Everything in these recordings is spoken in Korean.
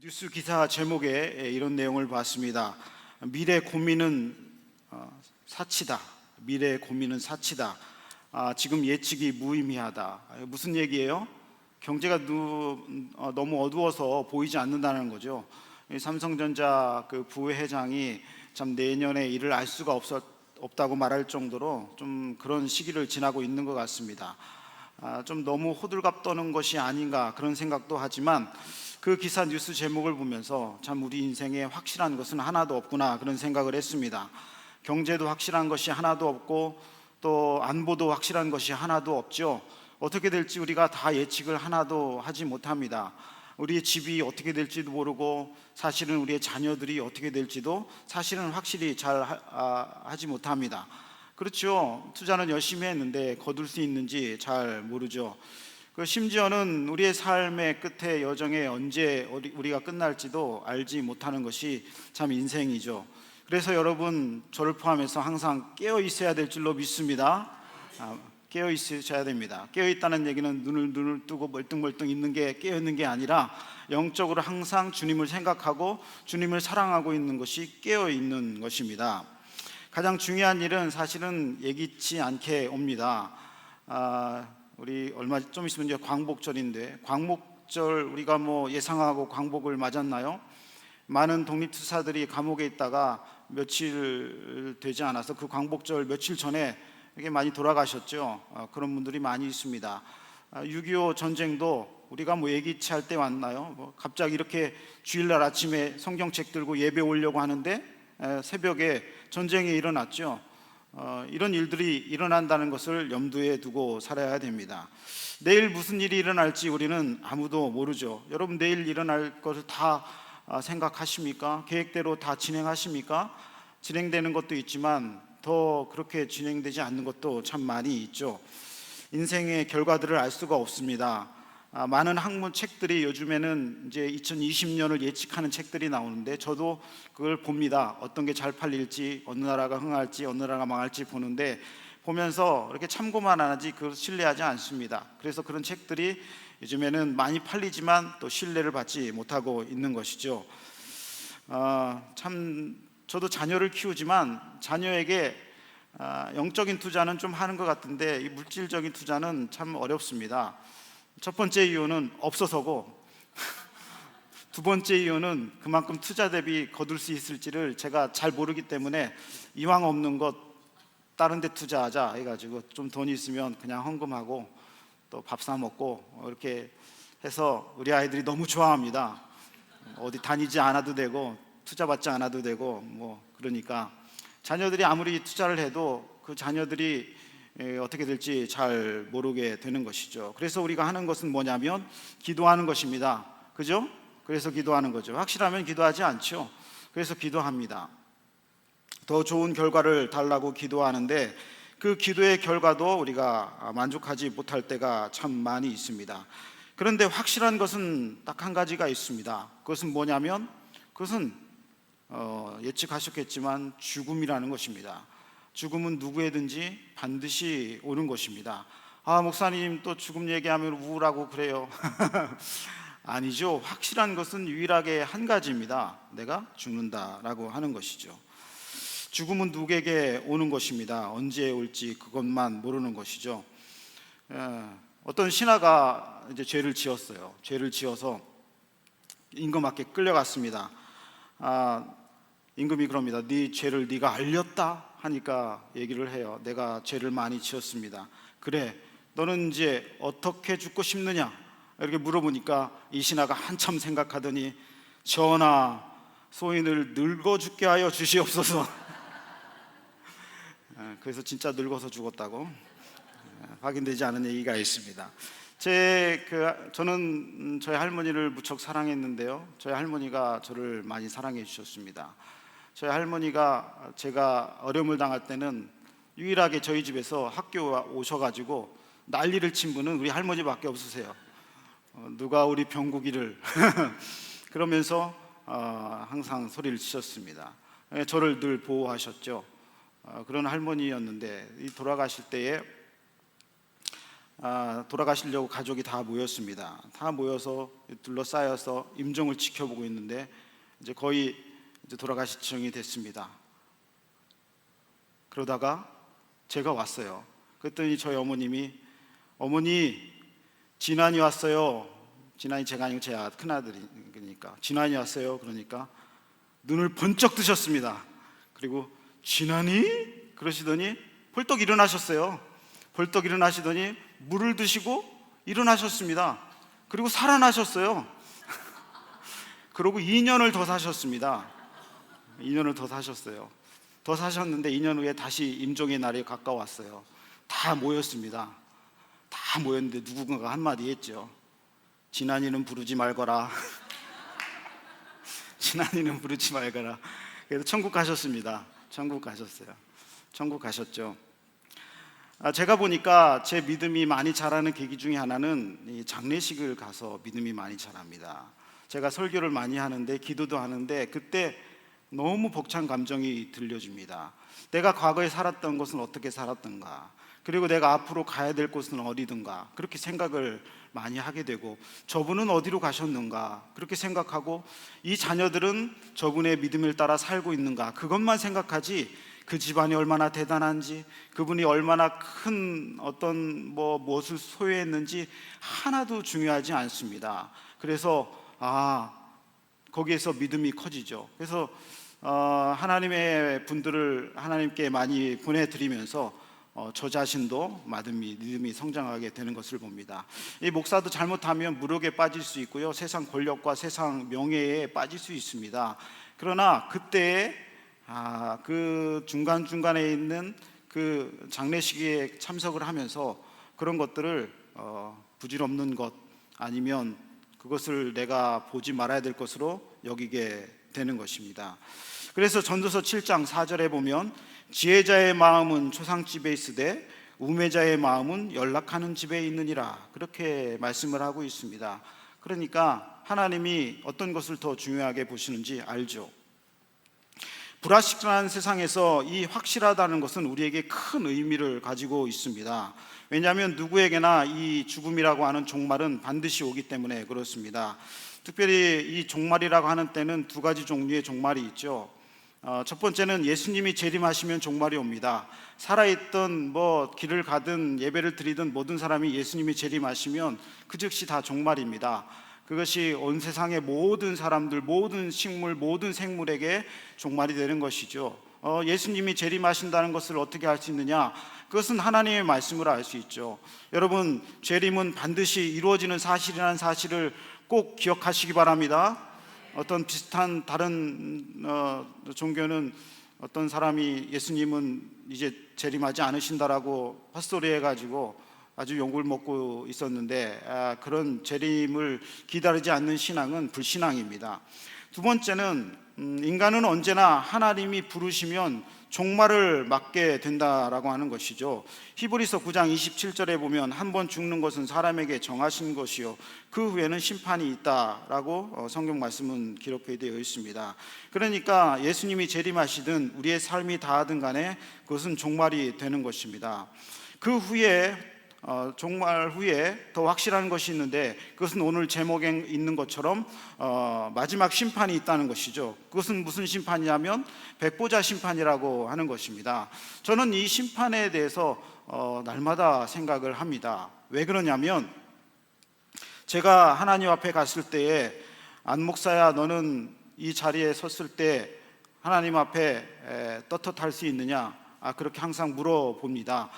뉴스 기사 제목에 이런 내용을 봤습니다. 미래 고민은 사치다. 미래 고민은 사치다. 지금 예측이 무의미하다. 무슨 얘기예요? 경제가 너무 어두워서 보이지 않는다는 거죠. 삼성전자 그 부회장이 참 내년에 일을 알 수가 없다고 말할 정도로 좀 그런 시기를 지나고 있는 것 같습니다. 좀 너무 호들갑 떠는 것이 아닌가 그런 생각도 하지만 그 기사 뉴스 제목을 보면서 참 우리 인생에 확실한 것은 하나도 없구나 그런 생각을 했습니다. 경제도 확실한 것이 하나도 없고 또 안보도 확실한 것이 하나도 없죠. 어떻게 될지 우리가 다 예측을 하나도 하지 못합니다. 우리의 집이 어떻게 될지도 모르고 사실은 우리의 자녀들이 어떻게 될지도 사실은 확실히 잘 하지 못합니다. 그렇죠. 투자는 열심히 했는데 거둘 수 있는지 잘 모르죠. 심지어는 우리의 삶의 끝에 여정에 언제 우리가 끝날지도 알지 못하는 것이 참 인생이죠. 그래서 여러분, 저를 포함해서 항상 깨어 있어야 될 줄로 믿습니다. 깨어 있으셔야 됩니다. 깨어 있다는 얘기는 눈을 뜨고 멀뚱멀뚱 있는 게 깨어 있는 게 아니라 영적으로 항상 주님을 생각하고 주님을 사랑하고 있는 것이 깨어 있는 것입니다. 가장 중요한 일은 사실은 예기치 않게 옵니다. 우리 얼마 좀 있으면 이제 광복절인데, 광복절 우리가 예상하고 광복을 맞았나요? 많은 독립투사들이 감옥에 있다가 며칠 되지 않아서 그 광복절 며칠 전에 이렇게 많이 돌아가셨죠. 그런 분들이 많이 있습니다. 6.25 전쟁도 우리가 예기치 할 때 왔나요? 갑자기 이렇게 주일날 아침에 성경책 들고 예배 오려고 하는데 새벽에 전쟁이 일어났죠. 이런 일들이 일어난다는 것을 염두에 두고 살아야 됩니다. 내일 무슨 일이 일어날지 우리는 아무도 모르죠. 여러분, 내일 일어날 것을 다 생각하십니까? 계획대로 다 진행하십니까? 진행되는 것도 있지만 더 그렇게 진행되지 않는 것도 참 많이 있죠. 인생의 결과들을 알 수가 없습니다. 많은 학문 책들이 요즘에는 이제 2020년을 예측하는 책들이 나오는데 저도 그걸 봅니다. 어떤 게 잘 팔릴지, 어느 나라가 흥할지, 어느 나라가 망할지 보는데 보면서 이렇게 참고만 하지 그걸 신뢰하지 않습니다. 그래서 그런 책들이 요즘에는 많이 팔리지만 또 신뢰를 받지 못하고 있는 것이죠. 참 저도 자녀를 키우지만 자녀에게 영적인 투자는 좀 하는 것 같은데 이 물질적인 투자는 참 어렵습니다. 첫 번째 이유는 없어서고 두 번째 이유는 그만큼 투자 대비 거둘 수 있을지를 제가 잘 모르기 때문에 이왕 없는 것 다른 데 투자하자 해가지고 좀 돈이 있으면 그냥 헌금하고 또 밥 사 먹고 이렇게 해서 우리 아이들이 너무 좋아합니다. 어디 다니지 않아도 되고 투자 받지 않아도 되고 그러니까 자녀들이 아무리 투자를 해도 그 자녀들이 어떻게 될지 잘 모르게 되는 것이죠. 그래서 우리가 하는 것은 뭐냐면 기도하는 것입니다. 그죠? 그래서 기도하는 거죠. 확실하면 기도하지 않죠. 그래서 기도합니다. 더 좋은 결과를 달라고 기도하는데 그 기도의 결과도 우리가 만족하지 못할 때가 참 많이 있습니다. 그런데 확실한 것은 딱 한 가지가 있습니다. 그것은 뭐냐면 그것은 예측하셨겠지만 죽음이라는 것입니다. 죽음은 누구에든지 반드시 오는 것입니다. 목사님 또 죽음 얘기하면 우울하고 그래요. 아니죠. 확실한 것은 유일하게 한 가지입니다. 내가 죽는다라고 하는 것이죠. 죽음은 누구에게 오는 것입니다. 언제 올지 그것만 모르는 것이죠. 어떤 신하가 이제 죄를 지었어요. 죄를 지어서 임금에게 끌려갔습니다. 임금이 그럽니다. 네 죄를 네가 알렸다 하니까 얘기를 해요. 내가 죄를 많이 지었습니다. 그래, 너는 이제 어떻게 죽고 싶느냐 이렇게 물어보니까 이 신하가 한참 생각하더니 전하, 소인을 늙어 죽게 하여 주시옵소서. 그래서 진짜 늙어서 죽었다고 확인되지 않은 얘기가 있습니다. 저는 저희 할머니를 무척 사랑했는데요. 저희 할머니가 저를 많이 사랑해 주셨습니다. 저희 할머니가 제가 어려움을 당할 때는 유일하게 저희 집에서 학교 오셔가지고 난리를 친 분은 우리 할머니밖에 없으세요. 누가 우리 병국이를 그러면서 항상 소리를 치셨습니다. 저를 늘 보호하셨죠. 그런 할머니였는데 돌아가실 때에 돌아가시려고 가족이 다 모였습니다. 다 모여서 둘러싸여서 임종을 지켜보고 있는데 이제 거의 돌아가실 지경이 됐습니다. 그러다가 제가 왔어요. 그랬더니 저희 어머님이 어머니 진환이 왔어요. 진환이 제가 아니고 제 큰아들이니까 진환이 왔어요. 그러니까 눈을 번쩍 뜨셨습니다. 그리고 진환이? 그러시더니 벌떡 일어나셨어요. 벌떡 일어나시더니 물을 드시고 일어나셨습니다. 그리고 살아나셨어요. 그러고 2년을 더 사셨습니다. 2년을 더 사셨어요. 더 사셨는데 2년 후에 다시 임종의 날이 가까웠어요. 다 모였습니다. 다 모였는데 누군가가 한마디 했죠. 진환이는 부르지 말거라. 진환이는 부르지 말거라. 그래서 천국 가셨습니다. 천국 가셨어요. 천국 가셨죠. 제가 보니까 제 믿음이 많이 자라는 계기 중에 하나는 이 장례식을 가서 믿음이 많이 자랍니다. 제가 설교를 많이 하는데 기도도 하는데 그때 너무 벅찬 감정이 들려줍니다. 내가 과거에 살았던 것은 어떻게 살았던가, 그리고 내가 앞으로 가야 될 곳은 어디든가, 그렇게 생각을 많이 하게 되고, 저분은 어디로 가셨는가 그렇게 생각하고, 이 자녀들은 저분의 믿음을 따라 살고 있는가, 그것만 생각하지 그 집안이 얼마나 대단한지, 그분이 얼마나 큰 어떤 무엇을 소유했는지 하나도 중요하지 않습니다. 그래서 거기에서 믿음이 커지죠. 그래서 하나님의 분들을 하나님께 많이 보내드리면서 저 자신도 믿음이 성장하게 되는 것을 봅니다. 이 목사도 잘못하면 무력에 빠질 수 있고요, 세상 권력과 세상 명예에 빠질 수 있습니다. 그러나 그때 그 중간중간에 있는 그 장례식에 참석을 하면서 그런 것들을 부질없는 것, 아니면 그것을 내가 보지 말아야 될 것으로 여기게 되는 것입니다. 그래서 전도서 7장 4절에 보면 지혜자의 마음은 초상집에 있으되 우매자의 마음은 연락하는 집에 있느니라, 그렇게 말씀을 하고 있습니다. 그러니까 하나님이 어떤 것을 더 중요하게 보시는지 알죠. 불확실한 세상에서 이 확실하다는 것은 우리에게 큰 의미를 가지고 있습니다. 왜냐하면 누구에게나 이 죽음이라고 하는 종말은 반드시 오기 때문에 그렇습니다. 특별히 이 종말이라고 하는 때는 두 가지 종류의 종말이 있죠. 첫 번째는 예수님이 재림하시면 종말이 옵니다. 살아있던 길을 가든 예배를 드리든 모든 사람이 예수님이 재림하시면 그 즉시 다 종말입니다. 그것이 온 세상의 모든 사람들, 모든 식물, 모든 생물에게 종말이 되는 것이죠. 예수님이 재림하신다는 것을 어떻게 알 수 있느냐? 그것은 하나님의 말씀으로 알 수 있죠. 여러분, 재림은 반드시 이루어지는 사실이라는 사실을 꼭 기억하시기 바랍니다. 어떤 비슷한 다른 종교는 어떤 사람이 예수님은 이제 재림하지 않으신다라고 헛소리 해가지고 아주 욕을 먹고 있었는데, 그런 재림을 기다리지 않는 신앙은 불신앙입니다. 두 번째는 인간은 언제나 하나님이 부르시면 종말을 맞게 된다라고 하는 것이죠. 히브리서 9장 27절에 보면 한 번 죽는 것은 사람에게 정하신 것이요 그 후에는 심판이 있다라고 성경 말씀은 기록되어 있습니다. 그러니까 예수님이 재림하시든 우리의 삶이 다하든 간에 그것은 종말이 되는 것입니다. 그 후에 종말 후에 더 확실한 것이 있는데, 그것은 오늘 제목에 있는 것처럼 마지막 심판이 있다는 것이죠. 그것은 무슨 심판이냐면 백보자 심판이라고 하는 것입니다. 저는 이 심판에 대해서 날마다 생각을 합니다. 왜 그러냐면, 제가 하나님 앞에 갔을 때에 안 목사야, 너는 이 자리에 섰을 때 하나님 앞에 떳떳할 수 있느냐, 그렇게 항상 물어봅니다.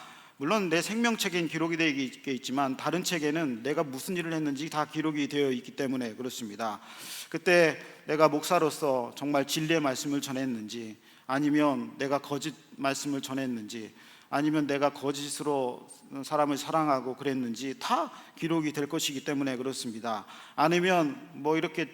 물론 내 생명책엔 기록이 되어 있지만 다른 책에는 내가 무슨 일을 했는지 다 기록이 되어 있기 때문에 그렇습니다. 그때 내가 목사로서 정말 진리의 말씀을 전했는지, 아니면 내가 거짓 말씀을 전했는지, 아니면 내가 거짓으로 사람을 사랑하고 그랬는지 다 기록이 될 것이기 때문에 그렇습니다. 아니면 이렇게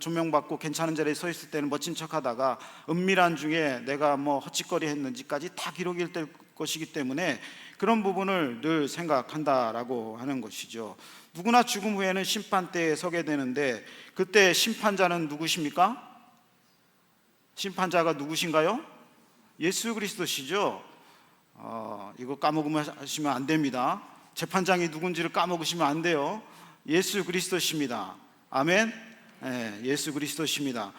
조명받고 괜찮은 자리에 서 있을 때는 멋진 척하다가 은밀한 중에 내가 헛짓거리 했는지까지 다 기록이 될 것이기 때문에 그런 부분을 늘 생각한다라고 하는 것이죠. 누구나 죽음 후에는 심판대에 서게 되는데, 그때 심판자는 누구십니까? 심판자가 누구신가요? 예수 그리스도시죠. 이거 까먹으면 하시면 안 됩니다. 재판장이 누군지를 까먹으시면 안 돼요. 예수 그리스도십니다. 아멘. 예수 그리스도십니다.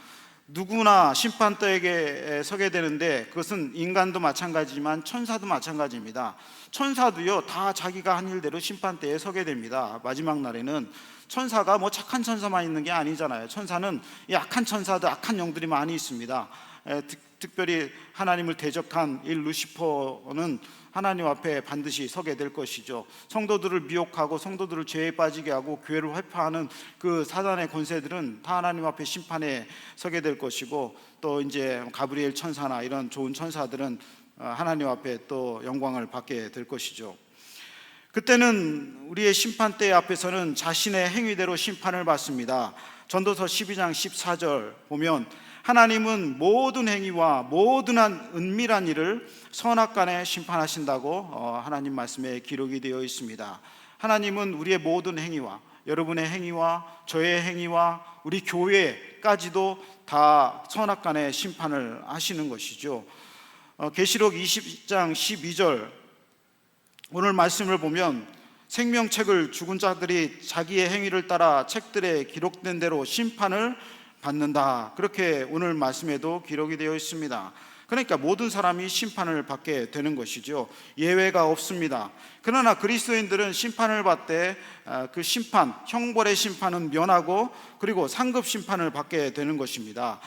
누구나 심판대에 서게 되는데 그것은 인간도 마찬가지지만 천사도 마찬가지입니다. 천사도요 다 자기가 한 일대로 심판대에 서게 됩니다. 마지막 날에는 천사가 뭐 착한 천사만 있는 게 아니잖아요. 천사는 악한 천사도 악한 영들이 많이 있습니다. 특별히 하나님을 대적한 이 루시퍼는 하나님 앞에 반드시 서게 될 것이죠. 성도들을 미혹하고 성도들을 죄에 빠지게 하고 교회를 회파하는 그 사단의 권세들은 다 하나님 앞에 심판에 서게 될 것이고, 또 이제 가브리엘 천사나 이런 좋은 천사들은 하나님 앞에 또 영광을 받게 될 것이죠. 그때는 우리의 심판대 앞에서는 자신의 행위대로 심판을 받습니다. 전도서 12장 14절 보면 하나님은 모든 행위와 모든 은밀한 일을 선악간에 심판하신다고 하나님 말씀에 기록이 되어 있습니다. 하나님은 우리의 모든 행위와 여러분의 행위와 저의 행위와 우리 교회까지도 다 선악간에 심판을 하시는 것이죠. 계시록 20장 12절 오늘 말씀을 보면 생명책을 죽은 자들이 자기의 행위를 따라 책들에 기록된 대로 심판을 받는다, 그렇게 오늘 말씀에도 기록이 되어 있습니다. 그러니까 모든 사람이 심판을 받게 되는 것이죠. 예외가 없습니다. 그러나 그리스도인들은 심판을 받되 그 심판, 형벌의 심판은 면하고 그리고 상급 심판을 받게 되는 것입니다.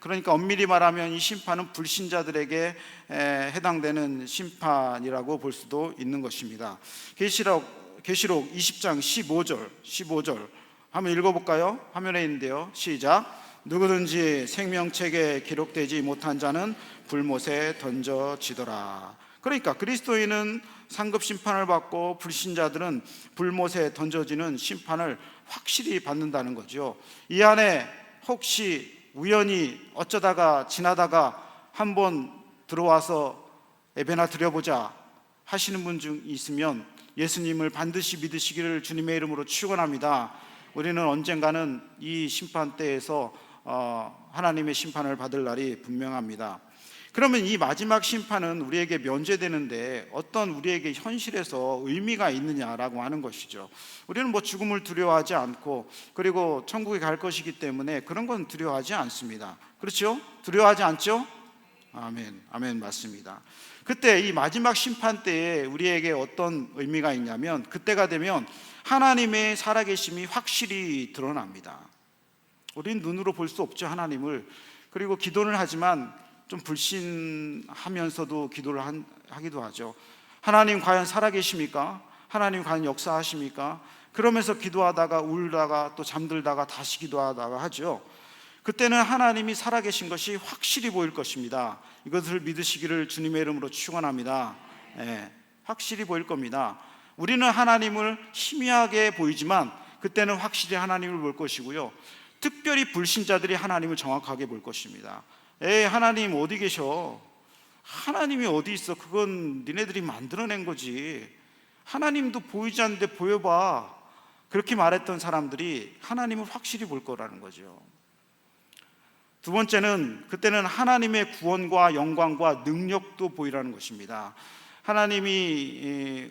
그러니까 엄밀히 말하면 이 심판은 불신자들에게 해당되는 심판이라고 볼 수도 있는 것입니다. 계시록 20장 15절 한번 읽어볼까요? 화면에 있는데요. 시작. 누구든지 생명책에 기록되지 못한 자는 불못에 던져지더라. 그러니까 그리스도인은 상급 심판을 받고 불신자들은 불못에 던져지는 심판을 확실히 받는다는 거죠. 이 안에 혹시 우연히 어쩌다가 지나다가 한번 들어와서 예배나 드려보자 하시는 분 중 있으면 예수님을 반드시 믿으시기를 주님의 이름으로 축원합니다. 우리는 언젠가는 이 심판대에서 하나님의 심판을 받을 날이 분명합니다. 그러면 이 마지막 심판은 우리에게 면제되는데 어떤 우리에게 현실에서 의미가 있느냐라고 하는 것이죠. 우리는 뭐 죽음을 두려워하지 않고 그리고 천국에 갈 것이기 때문에 그런 건 두려워하지 않습니다. 그렇죠? 두려워하지 않죠? 아멘, 맞습니다. 그때 이 마지막 심판 때에 우리에게 어떤 의미가 있냐면 그때가 되면 하나님의 살아계심이 확실히 드러납니다. 우리는 눈으로 볼 수 없죠, 하나님을. 그리고 기도는 하지만 좀 불신하면서도 기도를 하기도 하죠. 하나님 과연 살아계십니까? 하나님 과연 역사하십니까? 그러면서 기도하다가 울다가 또 잠들다가 다시 기도하다가 하죠. 그때는 하나님이 살아계신 것이 확실히 보일 것입니다. 이것을 믿으시기를 주님의 이름으로 축원합니다. 확실히 보일 겁니다. 우리는 하나님을 희미하게 보이지만 그때는 확실히 하나님을 볼 것이고요. 특별히 불신자들이 하나님을 정확하게 볼 것입니다. 하나님 어디 계셔? 하나님이 어디 있어? 그건 니네들이 만들어낸 거지. 하나님도 보이지 않는데 보여봐. 그렇게 말했던 사람들이 하나님을 확실히 볼 거라는 거죠. 두 번째는 그때는 하나님의 구원과 영광과 능력도 보이라는 것입니다. 하나님이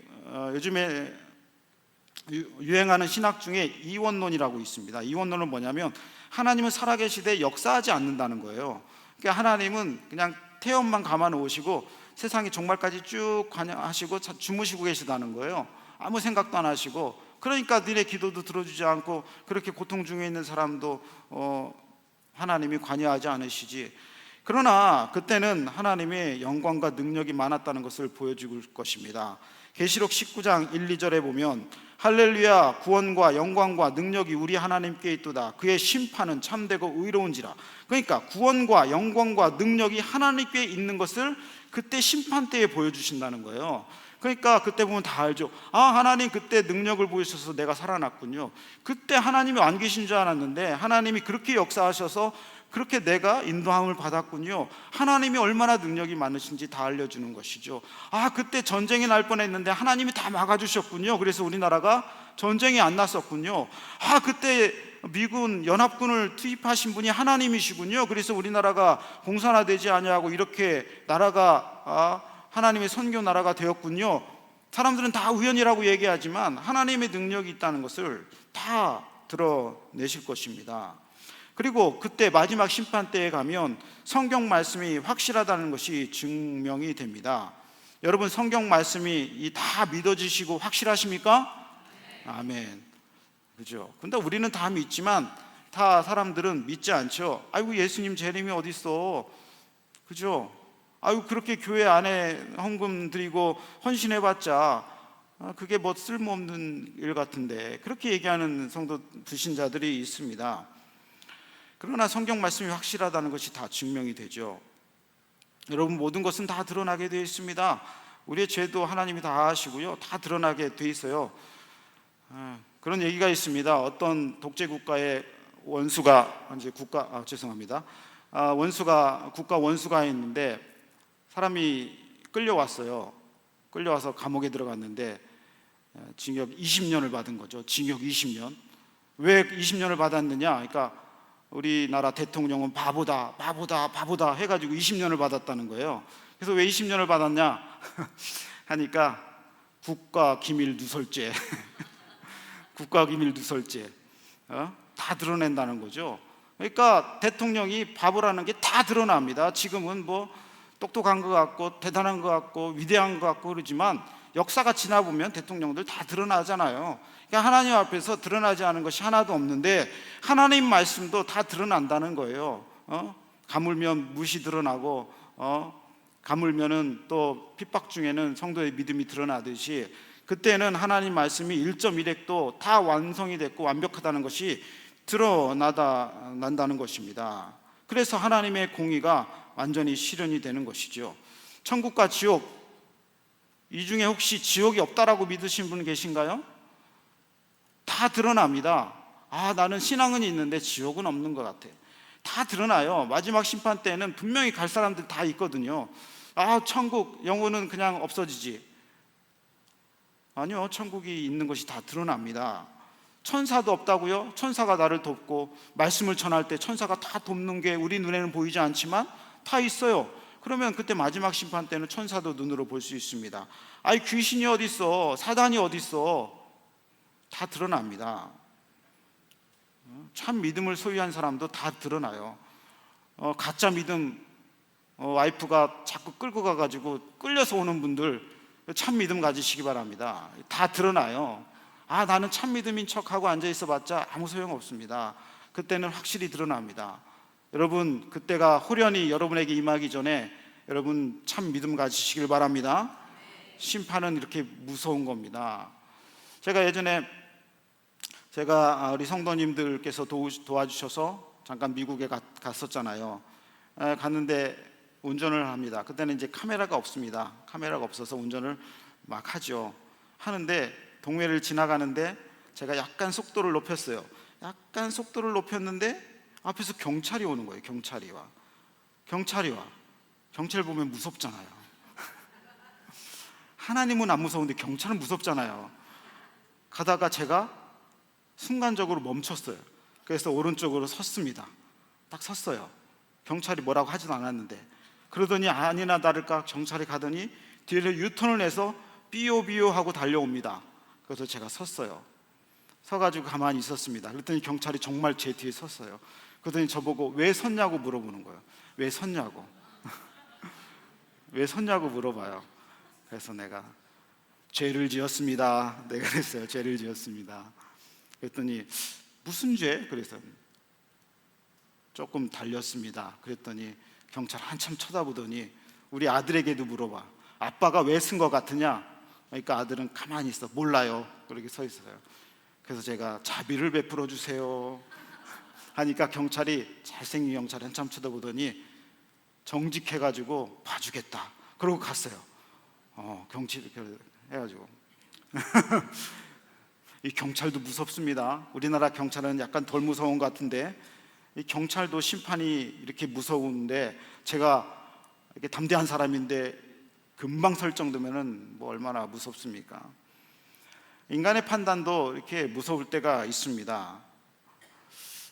요즘에 유행하는 신학 중에 이원론이라고 있습니다. 이원론은 뭐냐면 하나님은 살아계시되 역사하지 않는다는 거예요. 그러니까 하나님은 그냥 태연만 감아 놓으시고 세상이 종말까지 쭉 관여하시고 주무시고 계시다는 거예요. 아무 생각도 안 하시고, 그러니까 너네 기도도 들어주지 않고 그렇게 고통 중에 있는 사람도 하나님이 관여하지 않으시지. 그러나 그때는 하나님의 영광과 능력이 많았다는 것을 보여줄 것입니다. 계시록 19장 1, 2절에 보면 할렐루야, 구원과 영광과 능력이 우리 하나님께 있도다. 그의 심판은 참되고 의로운지라. 그러니까 구원과 영광과 능력이 하나님께 있는 것을 그때 심판 때에 보여주신다는 거예요. 그러니까 그때 보면 다 알죠. 하나님 그때 능력을 보이셔서 내가 살아났군요. 그때 하나님이 안 계신 줄 알았는데 하나님이 그렇게 역사하셔서 그렇게 내가 인도함을 받았군요. 하나님이 얼마나 능력이 많으신지 다 알려주는 것이죠. 그때 전쟁이 날 뻔했는데 하나님이 다 막아주셨군요. 그래서 우리나라가 전쟁이 안 났었군요. 그때 미군 연합군을 투입하신 분이 하나님이시군요. 그래서 우리나라가 공산화되지 아니하고 이렇게 나라가 하나님의 선교 나라가 되었군요. 사람들은 다 우연이라고 얘기하지만 하나님의 능력이 있다는 것을 다 드러내실 것입니다. 그리고 그때 마지막 심판 때에 가면 성경 말씀이 확실하다는 것이 증명이 됩니다. 여러분, 성경 말씀이 다 믿어지시고 확실하십니까? 아멘. 그죠? 근데 우리는 다 믿지만 다 사람들은 믿지 않죠. 아이고, 예수님 재림이 어디 있어? 그죠? 아이고, 그렇게 교회 안에 헌금 드리고 헌신해봤자 그게 뭐 쓸모없는 일 같은데, 그렇게 얘기하는 성도 불신자들이 있습니다. 그러나 성경 말씀이 확실하다는 것이 다 증명이 되죠. 여러분, 모든 것은 다 드러나게 되어 있습니다. 우리의 죄도 하나님이 다 아시고요, 다 드러나게 되어 있어요. 그런 얘기가 있습니다. 어떤 독재 국가의 원수가 국가 원수가 있는데 사람이 끌려왔어요. 끌려와서 감옥에 들어갔는데 징역 20년을 받은 거죠. 징역 20년. 왜 20년을 받았느냐? 그러니까 우리나라 대통령은 바보다 해가지고 20년을 받았다는 거예요. 그래서 왜 20년을 받았냐 하니까 국가기밀누설죄 국가기밀누설죄 다 드러낸다는 거죠. 그러니까 대통령이 바보라는 게 다 드러납니다. 지금은 뭐 똑똑한 것 같고 대단한 것 같고 위대한 것 같고 그러지만 역사가 지나보면 대통령들 다 드러나잖아요. 그러니까 하나님 앞에서 드러나지 않은 것이 하나도 없는데 하나님 말씀도 다 드러난다는 거예요. 가물면 무시 드러나고 가물면은 또 핍박 중에는 성도의 믿음이 드러나듯이 그때는 하나님 말씀이 1.1획도 다 완성이 됐고 완벽하다는 것이 드러난다는 것입니다. 그래서 하나님의 공의가 완전히 실현이 되는 것이죠. 천국과 지옥, 이 중에 혹시 지옥이 없다라고 믿으신 분 계신가요? 다 드러납니다. 나는 신앙은 있는데 지옥은 없는 것 같아. 다 드러나요. 마지막 심판 때는 분명히 갈 사람들 다 있거든요. 천국, 영혼은 그냥 없어지지. 아니요, 천국이 있는 것이 다 드러납니다. 천사도 없다고요? 천사가 나를 돕고 말씀을 전할 때 천사가 다 돕는 게 우리 눈에는 보이지 않지만 다 있어요. 그러면 그때 마지막 심판 때는 천사도 눈으로 볼 수 있습니다. 귀신이 어디 있어? 사단이 어디 있어? 다 드러납니다. 참 믿음을 소유한 사람도 다 드러나요. 가짜 믿음, 와이프가 자꾸 끌고 가가지고 끌려서 오는 분들 참 믿음 가지시기 바랍니다. 다 드러나요. 나는 참 믿음인 척하고 앉아있어 봤자 아무 소용없습니다. 그때는 확실히 드러납니다. 여러분, 그때가 호련히 여러분에게 임하기 전에 여러분 참 믿음 가지시길 바랍니다. 심판은 이렇게 무서운 겁니다. 제가 예전에 우리 성도님들께서 도와주셔서 잠깐 미국에 갔었잖아요. 갔는데 운전을 합니다. 그때는 이제 카메라가 없습니다. 카메라가 없어서 운전을 막 하는데 동네를 지나가는데 제가 약간 속도를 높였어요. 약간 속도를 높였는데 앞에서 경찰이 오는 거예요. 경찰이 와. 경찰 보면 무섭잖아요. 하나님은 안 무서운데 경찰은 무섭잖아요. 가다가 제가 순간적으로 멈췄어요. 그래서 오른쪽으로 섰습니다. 딱 섰어요. 경찰이 뭐라고 하지도 않았는데 그러더니 아니나 다를까 경찰이 가더니 뒤에서 유턴을 해서 삐요삐요 하고 달려옵니다. 그래서 제가 섰어요. 서가지고 가만히 있었습니다. 그랬더니 경찰이 정말 제 뒤에 섰어요. 그러더니 저보고 왜 섰냐고 물어보는 거예요. 왜 섰냐고 왜 섰냐고 물어봐요. 그래서 내가 죄를 지었습니다. 내가 그랬어요. 죄를 지었습니다. 그랬더니 무슨 죄? 그래서 조금 달렸습니다. 그랬더니 경찰 한참 쳐다보더니 우리 아들에게도 물어봐. 아빠가 왜 쓴 것 같으냐? 그러니까 아들은 가만히 있어. 몰라요. 그렇게 서 있어요. 그래서 제가 자비를 베풀어 주세요 하니까 잘생긴 경찰이 한참 쳐다보더니 정직해가지고 봐주겠다 그러고 갔어요. 경찰 해가지고 이 경찰도 무섭습니다. 우리나라 경찰은 약간 덜 무서운 것 같은데 이 경찰도 심판이 이렇게 무서운데 제가 이렇게 담대한 사람인데 금방 설 정도면은 뭐 얼마나 무섭습니까? 인간의 판단도 이렇게 무서울 때가 있습니다.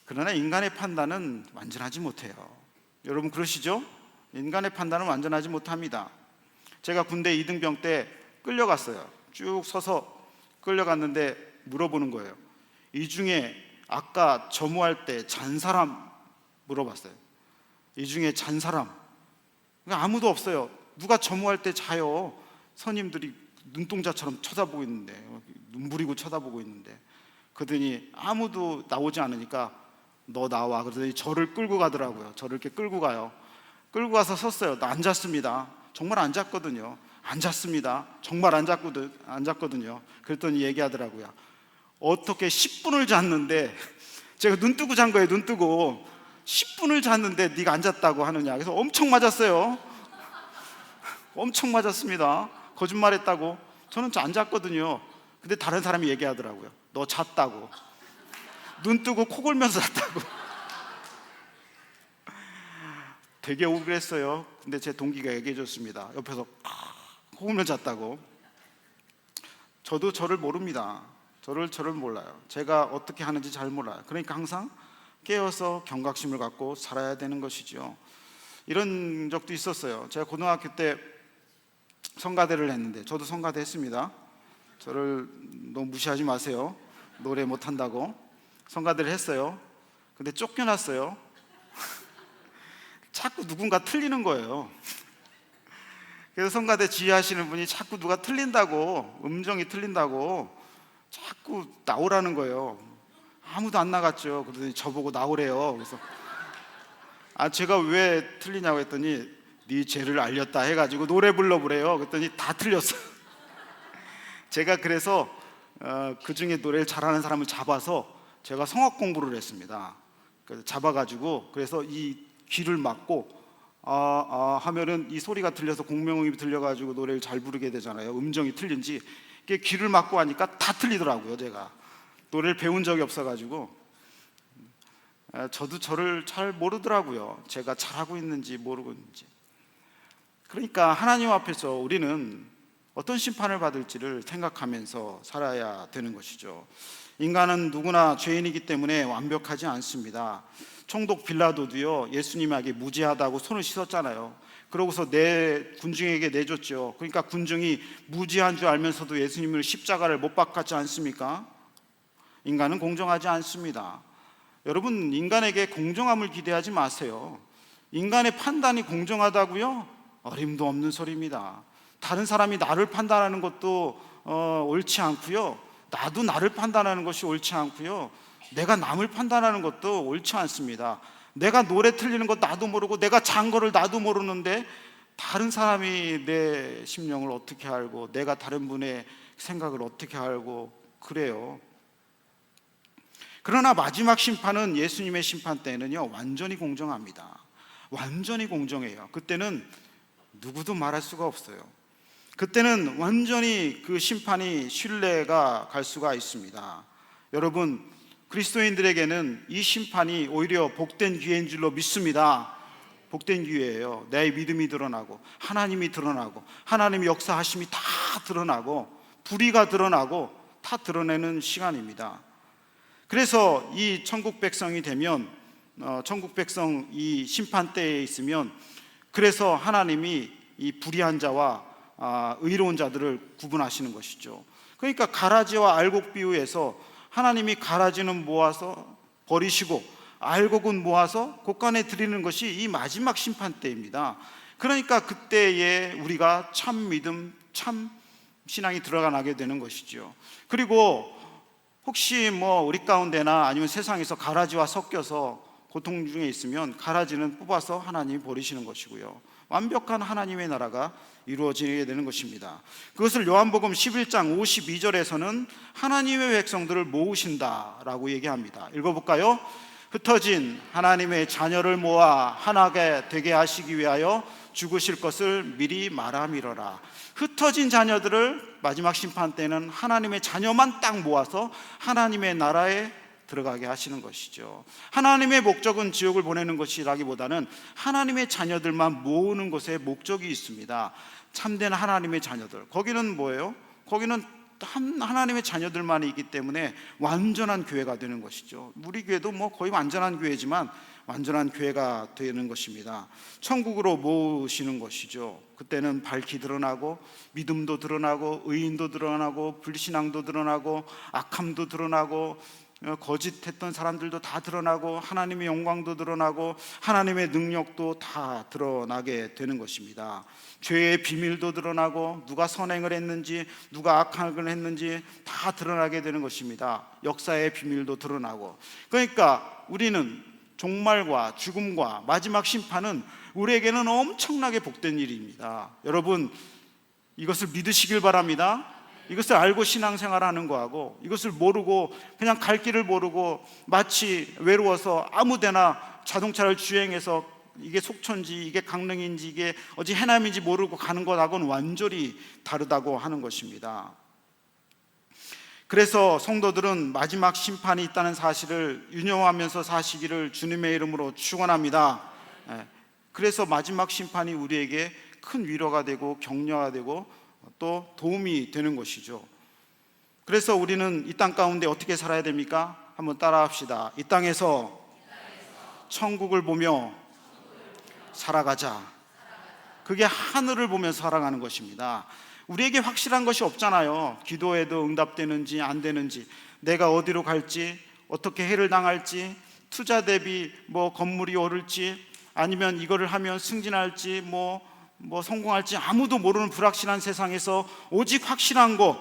그러나 인간의 판단은 완전하지 못해요. 여러분 그러시죠? 인간의 판단은 완전하지 못합니다. 제가 군대 이등병 때 끌려갔어요. 쭉 서서 끌려갔는데 물어보는 거예요. 이 중에 아까 점호할 때 잔 사람 물어봤어요. 이 중에 잔 사람. 그러니까 아무도 없어요. 누가 점호할 때 자요? 선임들이 눈동자처럼 쳐다보고 있는데, 눈 부리고 쳐다보고 있는데, 그러더니 아무도 나오지 않으니까 너 나와. 그러더니 저를 끌고 가더라고요. 저를 이렇게 끌고 가요. 끌고 가서 섰어요. 나 앉았습니다. 정말 앉았거든요. 앉았습니다. 정말 앉았거든요. 그랬더니 얘기하더라고요. 어떻게 10분을 잤는데, 제가 눈 뜨고 잔 거예요. 눈 뜨고 10분을 잤는데 네가 앉았다고 하느냐. 그래서 엄청 맞았어요. 엄청 맞았습니다. 거짓말했다고. 저는 안 잤거든요. 근데 다른 사람이 얘기하더라고요. 너 잤다고. 눈 뜨고 코 골면서 잤다고. 되게 억울했어요. 근데 제 동기가 얘기해 줬습니다. 옆에서 코 골면서 잤다고. 저도 저를 모릅니다. 저를 몰라요. 제가 어떻게 하는지 잘 몰라요. 그러니까 항상 깨어서 경각심을 갖고 살아야 되는 것이죠. 이런 적도 있었어요. 제가 고등학교 때 성가대를 했는데, 저도 성가대 했습니다. 저를 너무 무시하지 마세요. 노래 못한다고. 성가대를 했어요. 근데 쫓겨났어요. 자꾸 누군가 틀리는 거예요. 그래서 성가대 지휘하시는 분이 자꾸 누가 틀린다고, 음정이 틀린다고 자꾸 나오라는 거예요. 아무도 안 나갔죠. 그러더니 저보고 나오래요. 그래서 제가 왜 틀리냐고 했더니 네 죄를 알렸다 해가지고 노래 불러보래요. 그랬더니 다 틀렸어요. 제가 그래서 그 중에 노래를 잘하는 사람을 잡아서 제가 성악 공부를 했습니다. 그래서 잡아가지고, 그래서 이 귀를 막고 하면은 이 소리가 들려서 공명음이 들려가지고 노래를 잘 부르게 되잖아요. 음정이 틀린지. 귀를 막고 하니까 다 틀리더라고요. 제가 노래를 배운 적이 없어가지고. 저도 저를 잘 모르더라고요. 제가 잘하고 있는지 모르고 있는지. 그러니까 하나님 앞에서 우리는 어떤 심판을 받을지를 생각하면서 살아야 되는 것이죠. 인간은 누구나 죄인이기 때문에 완벽하지 않습니다. 총독 빌라도도요, 예수님에게 무죄하다고 손을 씻었잖아요. 그러고서 내 군중에게 내줬죠. 그러니까 군중이 무죄한 줄 알면서도 예수님을 십자가를 못 박았지 않습니까? 인간은 공정하지 않습니다. 여러분, 인간에게 공정함을 기대하지 마세요. 인간의 판단이 공정하다고요? 어림도 없는 소리입니다. 다른 사람이 나를 판단하는 것도 옳지 않고요. 나도 나를 판단하는 것이 옳지 않고요. 내가 남을 판단하는 것도 옳지 않습니다. 내가 노래 틀리는 것 나도 모르고, 내가 잔 거를 나도 모르는데 다른 사람이 내 심령을 어떻게 알고, 내가 다른 분의 생각을 어떻게 알고 그래요. 그러나 마지막 심판은, 예수님의 심판 때는요, 완전히 공정합니다. 완전히 공정해요. 그때는 누구도 말할 수가 없어요. 그때는 완전히 그 심판이 신뢰가 갈 수가 있습니다. 여러분, 그리스도인들에게는 이 심판이 오히려 복된 기회인 줄로 믿습니다. 복된 기회예요. 내 믿음이 드러나고, 하나님이 드러나고, 하나님의 역사하심이 다 드러나고, 불의가 드러나고 다 드러내는 시간입니다. 그래서 이 천국 백성이 되면, 천국 백성 이 심판 때에 있으면, 그래서 하나님이 이 불의한 자와 의로운 자들을 구분하시는 것이죠. 그러니까 가라지와 알곡 비유에서 하나님이 가라지는 모아서 버리시고 알곡은 모아서 곳간에 드리는 것이 이 마지막 심판 때입니다. 그러니까 그때에 우리가 참 믿음, 참 신앙이 들어가게 되는 것이죠. 그리고 혹시 우리 가운데나 아니면 세상에서 가라지와 섞여서 고통 중에 있으면 가라지는 뽑아서 하나님이 버리시는 것이고요, 완벽한 하나님의 나라가 이루어지게 되는 것입니다. 그것을 요한복음 11장 52절에서는 하나님의 백성들을 모으신다라고 얘기합니다. 읽어볼까요? 흩어진 하나님의 자녀를 모아 하나가 되게 하시기 위하여 죽으실 것을 미리 말함이러라. 흩어진 자녀들을 마지막 심판 때는 하나님의 자녀만 딱 모아서 하나님의 나라에 들어가게 하시는 것이죠. 하나님의 목적은 지옥을 보내는 것이라기보다는 하나님의 자녀들만 모으는 것에 목적이 있습니다. 참된 하나님의 자녀들, 거기는 뭐예요? 거기는 하나님의 자녀들만 있기 때문에 완전한 교회가 되는 것이죠. 우리 교회도 거의 완전한 교회지만 완전한 교회가 되는 것입니다. 천국으로 모으시는 것이죠. 그때는 밝히 드러나고 믿음도 드러나고 의인도 드러나고 불신앙도 드러나고 악함도 드러나고 거짓했던 사람들도 다 드러나고 하나님의 영광도 드러나고 하나님의 능력도 다 드러나게 되는 것입니다. 죄의 비밀도 드러나고 누가 선행을 했는지 누가 악행을 했는지 다 드러나게 되는 것입니다. 역사의 비밀도 드러나고. 그러니까 우리는 종말과 죽음과 마지막 심판은 우리에게는 엄청나게 복된 일입니다. 여러분, 이것을 믿으시길 바랍니다. 이것을 알고 신앙생활하는 거하고 이것을 모르고 그냥 갈 길을 모르고 마치 외로워서 아무데나 자동차를 주행해서 이게 속초인지 이게 강릉인지 이게 어디 해남인지 모르고 가는 것하고는 완전히 다르다고 하는 것입니다. 그래서 성도들은 마지막 심판이 있다는 사실을 유념하면서 사시기를 주님의 이름으로 축원합니다. 그래서 마지막 심판이 우리에게 큰 위로가 되고 격려가 되고 또 도움이 되는 것이죠. 그래서 우리는 이 땅 가운데 어떻게 살아야 됩니까? 한번 따라합시다. 이 땅에서 천국을 보며 살아가자. 그게 하늘을 보며 살아가는 것입니다. 우리에게 확실한 것이 없잖아요. 기도해도 응답되는지 안 되는지, 내가 어디로 갈지, 어떻게 해를 당할지, 투자 대비 건물이 오를지, 아니면 이거를 하면 승진할지 뭐 성공할지 아무도 모르는 불확실한 세상에서 오직 확실한 것,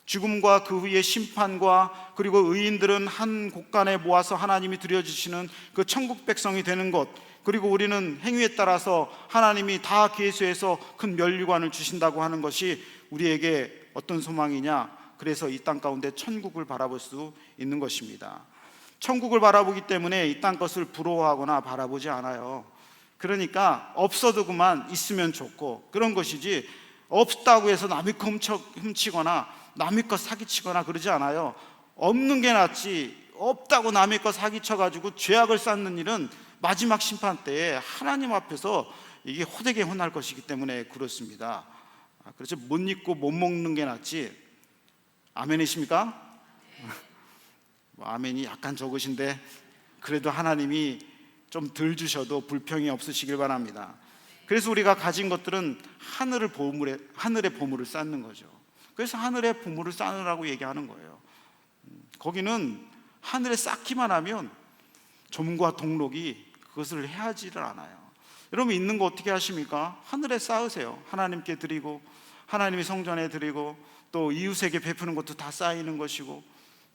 죽음과 그 후의 심판과 그리고 의인들은 한 곳간에 모아서 하나님이 드려주시는 그 천국 백성이 되는 것, 그리고 우리는 행위에 따라서 하나님이 다 계수해서 큰 면류관을 주신다고 하는 것이 우리에게 어떤 소망이냐? 그래서 이 땅 가운데 천국을 바라볼 수 있는 것입니다. 천국을 바라보기 때문에 이 땅 것을 부러워하거나 바라보지 않아요. 그러니까 없어도 그만 있으면 좋고 그런 것이지, 없다고 해서 남의 거 훔치거나 남의 거 사기치거나 그러지 않아요. 없는 게 낫지, 없다고 남의 거 사기쳐가지고 죄악을 쌓는 일은 마지막 심판 때에 하나님 앞에서 이게 호되게 혼날 것이기 때문에 그렇습니다. 그래서 못 입고 못 먹는 게 낫지. 아멘이십니까? 아멘이 약간 적으신데 그래도 하나님이 좀 덜 주셔도 불평이 없으시길 바랍니다. 그래서 우리가 가진 것들은 하늘의 보물을 쌓는 거죠. 그래서 하늘의 보물을 쌓으라고 얘기하는 거예요. 거기는 하늘에 쌓기만 하면 점과 동록이 그것을 해하지를 않아요. 여러분, 있는 거 어떻게 하십니까? 하늘에 쌓으세요. 하나님께 드리고 하나님의 성전에 드리고 또 이웃에게 베푸는 것도 다 쌓이는 것이고,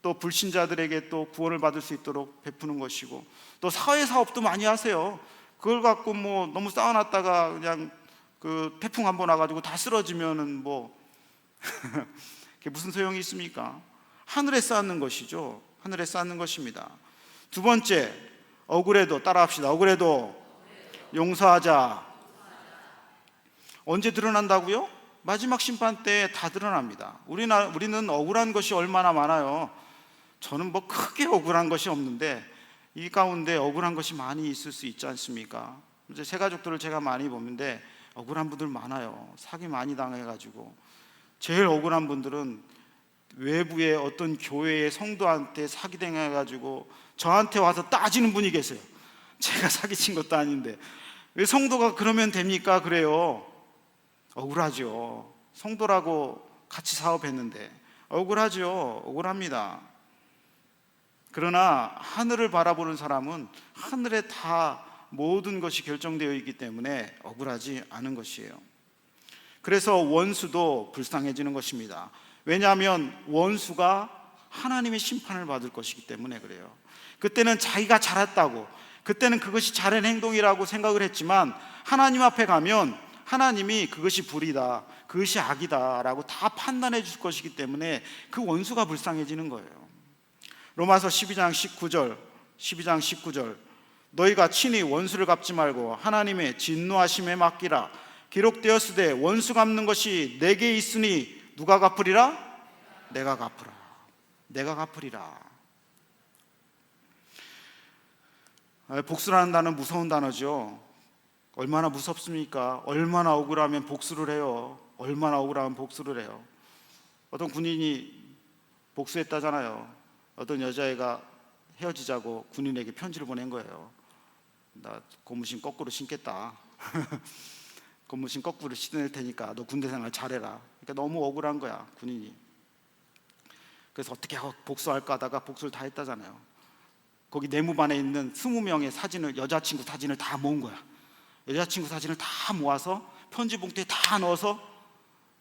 또 불신자들에게 또 구원을 받을 수 있도록 베푸는 것이고, 또 사회사업도 많이 하세요. 그걸 갖고 너무 쌓아놨다가 그냥 그 태풍 한번 와가지고 다 쓰러지면은 그게 무슨 소용이 있습니까? 하늘에 쌓는 것이죠. 하늘에 쌓는 것입니다. 두 번째, 억울해도 따라합시다. 억울해도 용서하자. 언제 드러난다고요? 마지막 심판 때 다 드러납니다. 우리는 억울한 것이 얼마나 많아요. 저는 크게 억울한 것이 없는데 이 가운데 억울한 것이 많이 있을 수 있지 않습니까? 이제 새 가족들을 제가 많이 보는데 억울한 분들 많아요. 사기 많이 당해가지고. 제일 억울한 분들은 외부의 어떤 교회의 성도한테 사기당해가지고 저한테 와서 따지는 분이 계세요. 제가 사기친 것도 아닌데 왜 성도가 그러면 됩니까? 그래요. 억울하죠. 성도라고 같이 사업했는데 억울하죠. 억울합니다. 그러나 하늘을 바라보는 사람은 하늘에 다 모든 것이 결정되어 있기 때문에 억울하지 않은 것이에요. 그래서 원수도 불쌍해지는 것입니다. 왜냐하면 원수가 하나님의 심판을 받을 것이기 때문에 그래요. 그때는 자기가 잘했다고, 그때는 그것이 잘한 행동이라고 생각을 했지만 하나님 앞에 가면 하나님이 그것이 불이다, 그것이 악이다 라고 다 판단해 줄 것이기 때문에 그 원수가 불쌍해지는 거예요. 로마서 12장 19절 너희가 친히 원수를 갚지 말고 하나님의 진노하심에 맡기라. 기록되었으되 원수 갚는 것이 내게 있으니 누가 갚으리라? 내가 갚으라. 내가 갚으리라. 복수라는 단어는 무서운 단어죠. 얼마나 무섭습니까? 얼마나 억울하면 복수를 해요. 얼마나 억울하면 복수를 해요. 어떤 군인이 복수했다잖아요. 어떤 여자애가 헤어지자고 군인에게 편지를 보낸 거예요. 나 고무신 거꾸로 신겠다. 고무신 거꾸로 신을 테니까 너 군대 생활 잘해라. 그러니까 너무 억울한 거야, 군인이. 그래서 어떻게 하고 복수할까 하다가 복수를 다 했다잖아요. 거기 내무반에 있는 20명의 사진을, 여자친구 사진을 다 모은 거야. 여자친구 사진을 다 모아서 편지 봉투에 다 넣어서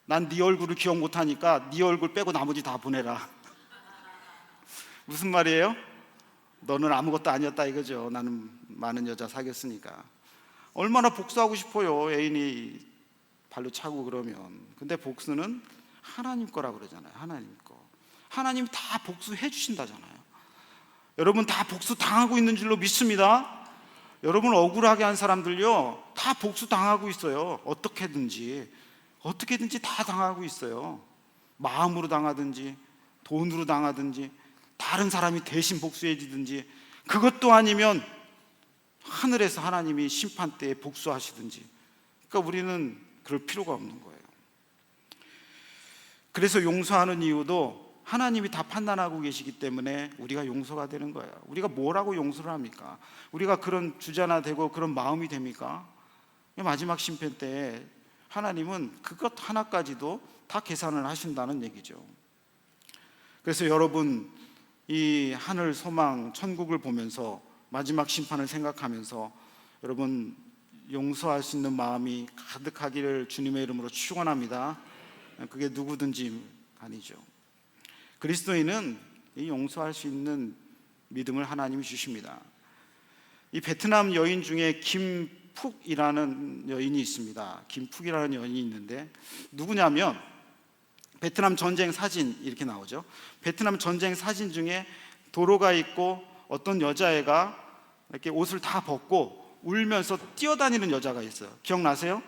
난 네 얼굴을 기억 못하니까 네 얼굴 빼고 나머지 다 보내라. 무슨 말이에요? 너는 아무것도 아니었다 이거죠. 나는 많은 여자 사귀었으니까. 얼마나 복수하고 싶어요, 애인이 발로 차고 그러면. 근데 복수는 하나님 거라 그러잖아요. 하나님 거. 하나님이 다 복수해 주신다잖아요. 여러분 다 복수 당하고 있는 줄로 믿습니다. 여러분 억울하게 한 사람들요 다 복수 당하고 있어요. 어떻게든지 다 당하고 있어요. 마음으로 당하든지 돈으로 당하든지 다른 사람이 대신 복수해 주든지, 그것도 아니면 하늘에서 하나님이 심판 때에 복수하시든지. 그러니까 우리는 그럴 필요가 없는 거예요. 그래서 용서하는 이유도 하나님이 다 판단하고 계시기 때문에 우리가 용서가 되는 거예요. 우리가 뭐라고 용서를 합니까? 우리가 그런 주자나 되고 그런 마음이 됩니까? 마지막 심판 때 하나님은 그것 하나까지도 다 계산을 하신다는 얘기죠. 그래서 여러분 이 하늘 소망 천국을 보면서 마지막 심판을 생각하면서 여러분 용서할 수 있는 마음이 가득하기를 주님의 이름으로 축원합니다. 그게 누구든지 아니죠. 그리스도인은 이 용서할 수 있는 믿음을 하나님이 주십니다. 이 베트남 여인 중에 김푹이라는 여인이 있습니다. 김푹이라는 여인이 있는데 누구냐면 베트남 전쟁 사진 이렇게 나오죠. 베트남 전쟁 사진 중에 도로가 있고 어떤 여자애가 이렇게 옷을 다 벗고 울면서 뛰어다니는 여자가 있어요. 기억나세요?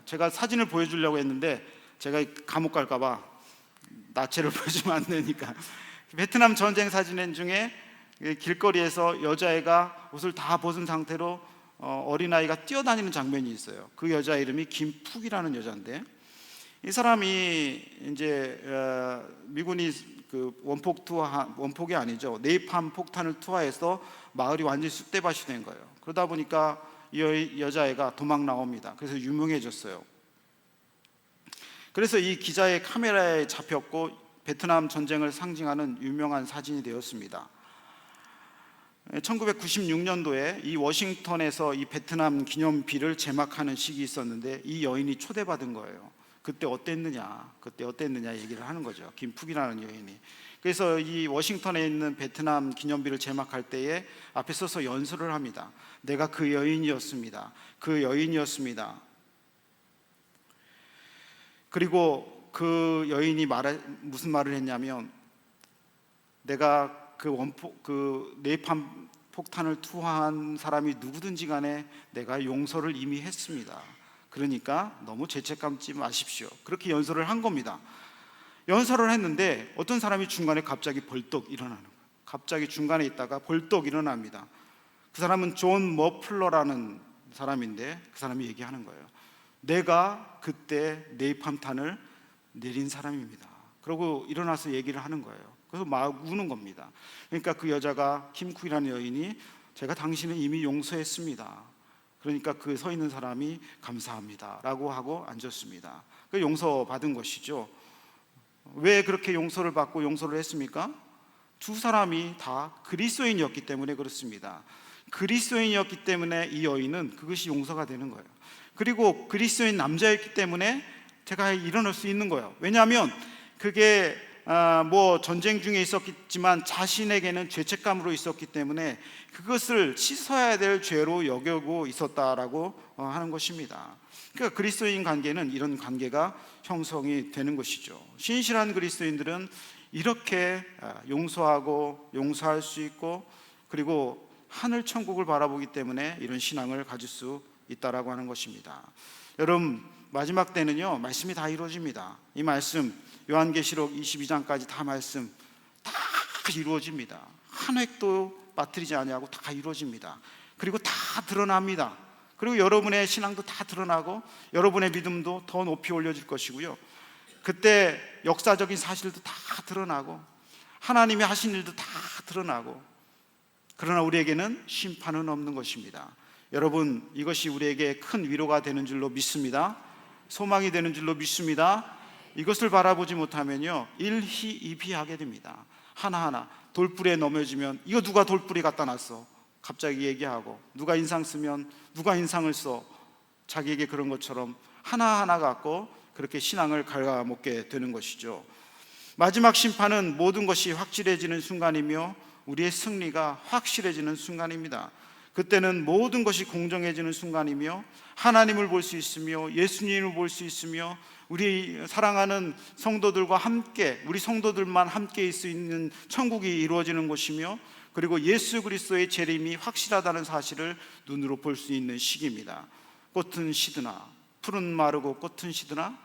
제가 사진을 보여주려고 했는데 제가 감옥 갈까 봐 나체를 보여주면 안 되니까. 베트남 전쟁 사진 중에 길거리에서 여자애가 옷을 다 벗은 상태로 어린아이가 뛰어다니는 장면이 있어요. 그 여자 이름이 김푹이라는 여자인데, 이 사람이 이제 미군이 그 원폭이 아니죠, 네이팜 폭탄을 투하해서 마을이 완전히 쑥대밭이 된 거예요. 그러다 보니까 이 여자애가 도망 나옵니다. 그래서 유명해졌어요. 그래서 이 기자의 카메라에 잡혔고 베트남 전쟁을 상징하는 유명한 사진이 되었습니다. 1996년도에 이 워싱턴에서 이 베트남 기념비를 제막하는 식이 있었는데 이 여인이 초대받은 거예요. 그때 어땠느냐 얘기를 하는 거죠. 김푹이라는 여인이. 그래서 이 워싱턴에 있는 베트남 기념비를 제막할 때에 앞에 서서 연설을 합니다. 내가 그 여인이었습니다. 그리고 그 여인이 무슨 말을 했냐면, 내가 그 네이팜 폭탄을 투하한 사람이 누구든지 간에 내가 용서를 이미 했습니다. 그러니까 너무 죄책감 지 마십시오. 그렇게 연설을 한 겁니다. 연설을 했는데 어떤 사람이 중간에 갑자기 벌떡 일어나는 거예요. 갑자기 중간에 있다가 벌떡 일어납니다. 그 사람은 존 머플러라는 사람인데 그 사람이 얘기하는 거예요. 내가 그때 네이팜탄을 내린 사람입니다. 그러고 일어나서 얘기를 하는 거예요. 그래서 막 우는 겁니다. 그러니까 그 여자가 김쿡이라는 여인이 제가 당신을 이미 용서했습니다. 그러니까 그 서 있는 사람이 감사합니다 라고 하고 앉았습니다. 그 용서받은 것이죠. 왜 그렇게 용서를 받고 용서를 했습니까? 두 사람이 다 그리스도인이었기 때문에 그렇습니다. 그리스도인이었기 때문에 이 여인은 그것이 용서가 되는 거예요. 그리고 그리스도인 남자였기 때문에 제가 일어날 수 있는 거예요. 왜냐하면 그게 뭐 전쟁 중에 있었겠지만 자신에게는 죄책감으로 있었기 때문에 그것을 씻어야 될 죄로 여기고 있었다라고 하는 것입니다. 그러니까 그리스도인 관계는 이런 관계가 형성이 되는 것이죠. 신실한 그리스도인들은 이렇게 용서하고 용서할 수 있고 그리고 하늘 천국을 바라보기 때문에 이런 신앙을 가질 수 있다라고 하는 것입니다. 여러분 마지막 때는요 말씀이 다 이루어집니다. 이 말씀 요한계시록 22장까지 다 말씀 다 이루어집니다. 한 획도 빠뜨리지 아니하고 다 이루어집니다. 그리고 다 드러납니다. 그리고 여러분의 신앙도 다 드러나고 여러분의 믿음도 더 높이 올려질 것이고요. 그때 역사적인 사실도 다 드러나고 하나님이 하신 일도 다 드러나고 그러나 우리에게는 심판은 없는 것입니다. 여러분, 이것이 우리에게 큰 위로가 되는 줄로 믿습니다. 소망이 되는 줄로 믿습니다. 이것을 바라보지 못하면요, 일희이비하게 됩니다. 하나하나 돌불에 넘어지면 이거 누가 돌불이 갖다 놨어? 갑자기 얘기하고, 누가 인상 쓰면 누가 인상을 써? 자기에게 그런 것처럼 하나하나 갖고 그렇게 신앙을 갉아먹게 되는 것이죠. 마지막 심판은 모든 것이 확실해지는 순간이며 우리의 승리가 확실해지는 순간입니다. 그때는 모든 것이 공정해지는 순간이며 하나님을 볼 수 있으며 예수님을 볼 수 있으며 우리 사랑하는 성도들과 함께, 우리 성도들만 함께 있을 수 있는 천국이 이루어지는 곳이며, 그리고 예수 그리스도의 재림이 확실하다는 사실을 눈으로 볼 수 있는 시기입니다. 꽃은 시드나 풀은 마르고 꽃은 시드나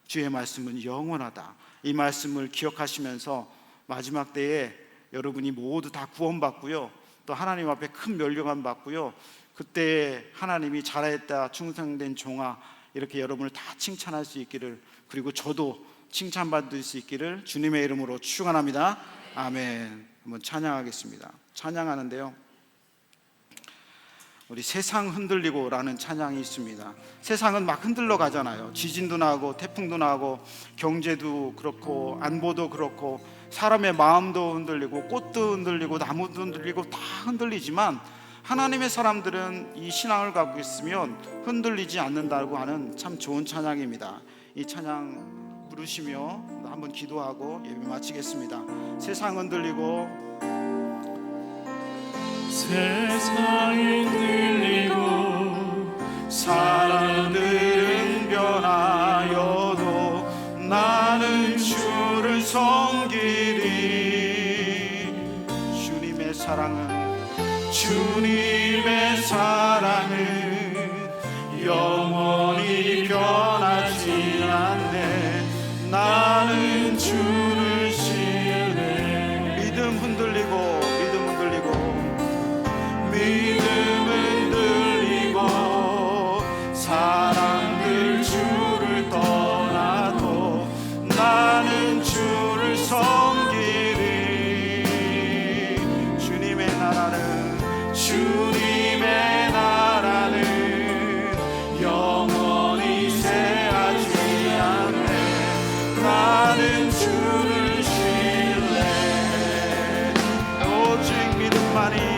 주의 말씀은 영원하다. 이 말씀을 기억하시면서 마지막 때에 여러분이 모두 다 구원받고요, 또 하나님 앞에 큰 멸류관 받고요, 그때 하나님이 잘했다 충성된 종아 이렇게 여러분을 다 칭찬할 수 있기를, 그리고 저도 칭찬받을 수 있기를 주님의 이름으로 축원합니다. 아멘. 한번 찬양하겠습니다. 찬양하는데요, 우리 세상 흔들리고 라는 찬양이 있습니다. 세상은 막 흔들러 가잖아요. 지진도 나고 태풍도 나고 경제도 그렇고 안보도 그렇고 사람의 마음도 흔들리고 꽃도 흔들리고 나무도 흔들리고 다 흔들리지만 하나님의 사람들은 이 신앙을 갖고 있으면 흔들리지 않는다고 하는 참 좋은 찬양입니다. 이 찬양 부르시며 한번 기도하고 예배 마치겠습니다. 세상 흔들리고 세상이 흔들리고 사람들은 변하여도 나는 주를 섬기리. 주님의 사랑은 영원히 변하지 않네. 나는 주를 신뢰. 믿음 흔들리고 사람들 주를 떠나도 나는 주를 섬기리. 주님의 나라는 영원히 새하지 않네. 나는 주를 신뢰. 오직 믿음만이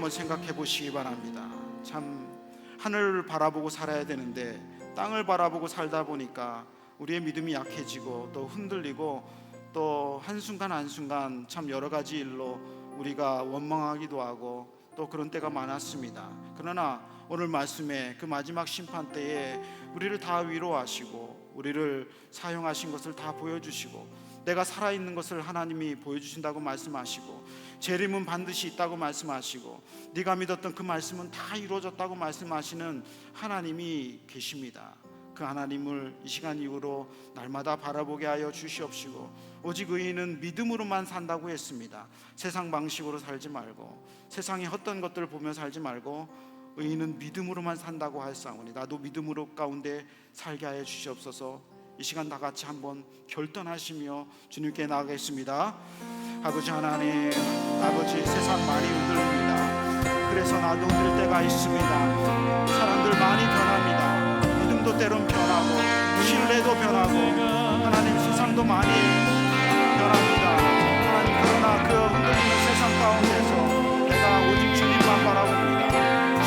생각해 보시기 바랍니다. 참 하늘을 바라보고 살아야 되는데 땅을 바라보고 살다 보니까 우리의 믿음이 약해지고 또 흔들리고 또 한순간 한순간 참 여러 가지 일로 우리가 원망하기도 하고 또 그런 때가 많았습니다. 그러나 오늘 말씀에 그 마지막 심판 때에 우리를 다 위로하시고 우리를 사용하신 것을 다 보여주시고 내가 살아있는 것을 하나님이 보여주신다고 말씀하시고 재림은 반드시 있다고 말씀하시고 네가 믿었던 그 말씀은 다 이루어졌다고 말씀하시는 하나님이 계십니다. 그 하나님을 이 시간 이후로 날마다 바라보게 하여 주시옵시고 오직 의인은 믿음으로만 산다고 했습니다. 세상 방식으로 살지 말고 세상의 헛된 것들을 보며 살지 말고 의인은 믿음으로만 산다고 하였사오니 나도 믿음으로 가운데 살게 하여 주시옵소서. 이 시간 다 같이 한번 결단하시며 주님께 나가겠습니다. 아버지 하나님, 아버지 세상 많이 흔들립니다. 그래서 나도 흔들 때가 있습니다. 사람들 많이 변합니다. 믿음도 때론 변하고 신뢰도 변하고 하나님 세상도 많이 변합니다. 하나님 그러나 그 흔들리는 세상 가운데서 내가 오직 주님만 바라봅니다.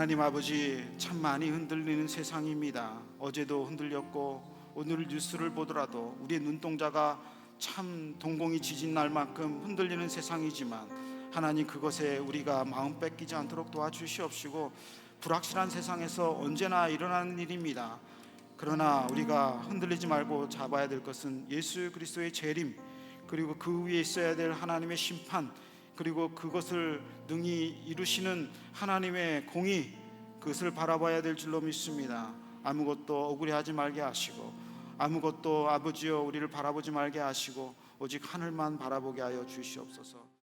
하나님 아버지, 참 많이 흔들리는 세상입니다. 어제도 흔들렸고 오늘 뉴스를 보더라도 우리의 눈동자가 참 동공이 지진 날 만큼 흔들리는 세상이지만 하나님, 그것에 우리가 마음 뺏기지 않도록 도와주시옵시고, 불확실한 세상에서 언제나 일어나는 일입니다. 그러나 우리가 흔들리지 말고 잡아야 될 것은 예수 그리스도의 재림, 그리고 그 위에 있어야 될 하나님의 심판, 그리고 그것을 능히 이루시는 하나님의 공의, 그것을 바라봐야 될 줄로 믿습니다. 아무것도 억울해하지 말게 하시고, 아무것도 아버지여 우리를 바라보지 말게 하시고, 오직 하늘만 바라보게 하여 주시옵소서.